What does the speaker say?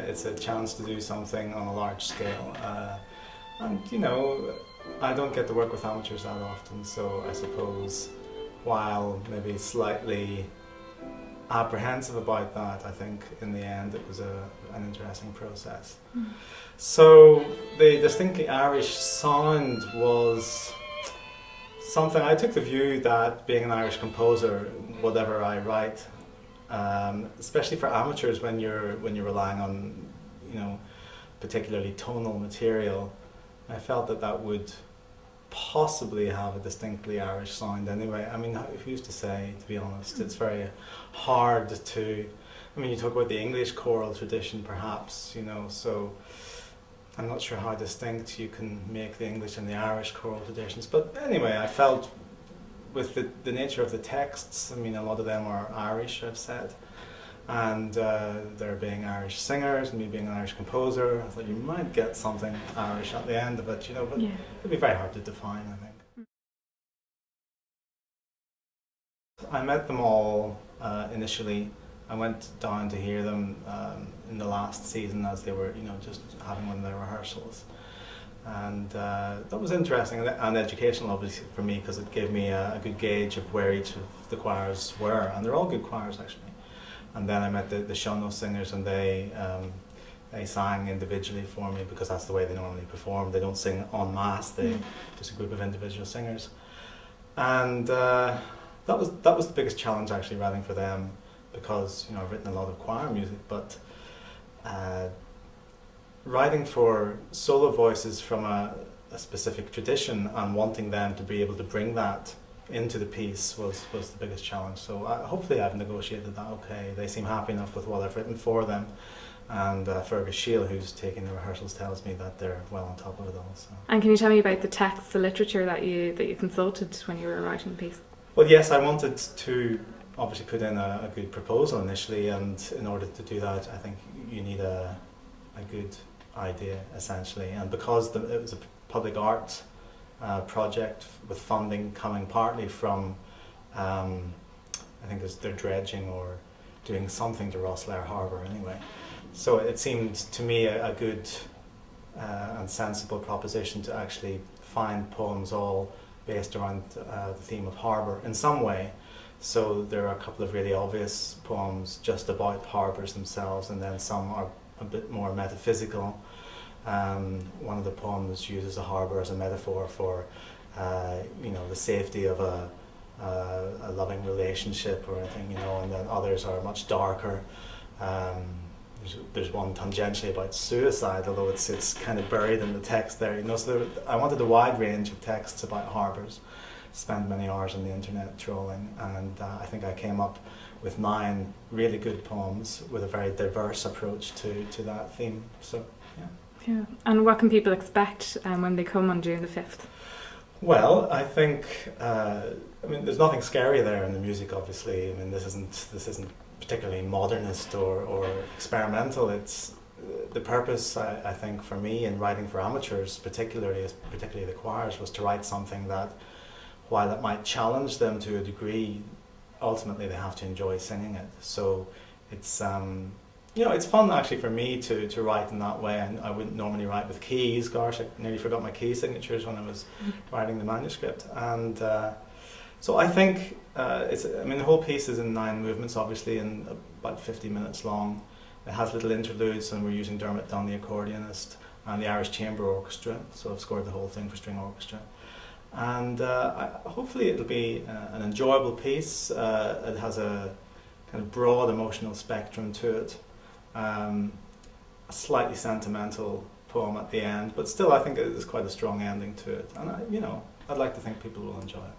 It's a chance to do something on a large scale, and you know, I don't get to work with amateurs that often, so I suppose while maybe slightly apprehensive about that, I think in the end it was an interesting process. Mm. So the distinctly Irish sound was something. I took the view that being an Irish composer, whatever I write, especially for amateurs, when you're relying on, you know, particularly tonal material, I felt that would possibly have a distinctly Irish sound anyway. I mean, who's to say, to be honest? It's very hard to, I mean, you talk about the English choral tradition perhaps, you know, so I'm not sure how distinct you can make the English and the Irish choral traditions, but anyway, I felt with the nature of the texts, I mean, a lot of them are Irish, I've said, and there being Irish singers, and me being an Irish composer, I thought you might get something Irish at the end of it, you know, but yeah, it'd be very hard to define, I think. I met them all initially. I went down to hear them in the last season as they were, you know, just having one of their rehearsals. And that was interesting and educational, obviously, for me, because it gave me a good gauge of where each of the choirs were, and they're all good choirs, actually. And then I met the Sean singers, and they sang individually for me, because that's the way they normally perform. They don't sing en masse, they just a group of individual singers. And that was the biggest challenge, actually, writing for them, because, you know, I've written a lot of choir music, but writing for solo voices from a specific tradition and wanting them to be able to bring that into the piece was the biggest challenge. So hopefully I've negotiated that okay. They seem happy enough with what I've written for them, and Fergus Shiel, who's taking the rehearsals, tells me that they're well on top of it all. So. And can you tell me about the text, the literature that you consulted when you were writing the piece? Well, yes, I wanted to obviously put in a good proposal initially, and in order to do that, I think you need a good idea, essentially. And because it was a public art project with funding coming partly from, I think they're dredging or doing something to Rosslare Harbour anyway. So it seemed to me a good and sensible proposition to actually find poems all based around the theme of harbour in some way. So there are a couple of really obvious poems just about harbours themselves, and then some are a bit more metaphysical. One of the poems uses a harbour as a metaphor for, you know, the safety of a loving relationship or anything, you know, and then others are much darker. There's one tangentially about suicide, although it's kind of buried in the text there, you know. So I wanted a wide range of texts about harbours. Spent many hours on the internet trolling, and I think I came up with 9 really good poems with a very diverse approach to that theme. So yeah. Yeah. And what can people expect when they come on June the 5th? Well, I think I mean, there's nothing scary there in the music, obviously. I mean, this isn't particularly modernist or experimental. It's the purpose, I think, for me in writing for amateurs, particularly the choirs, was to write something that, while it might challenge them to a degree, ultimately they have to enjoy singing it. So it's you know, it's fun actually for me to write in that way, and I wouldn't normally write with keys. Gosh, I nearly forgot my key signatures when I was writing the manuscript. And so I think I mean, the whole piece is in 9 movements, obviously, and about 50 minutes long. It has little interludes, and we're using Dermot Dunn, the accordionist, and the Irish Chamber Orchestra. So I've scored the whole thing for string orchestra. And hopefully it'll be an enjoyable piece. It has a kind of broad emotional spectrum to it. A slightly sentimental poem at the end, but still I think there's quite a strong ending to it. And you know, I'd like to think people will enjoy it.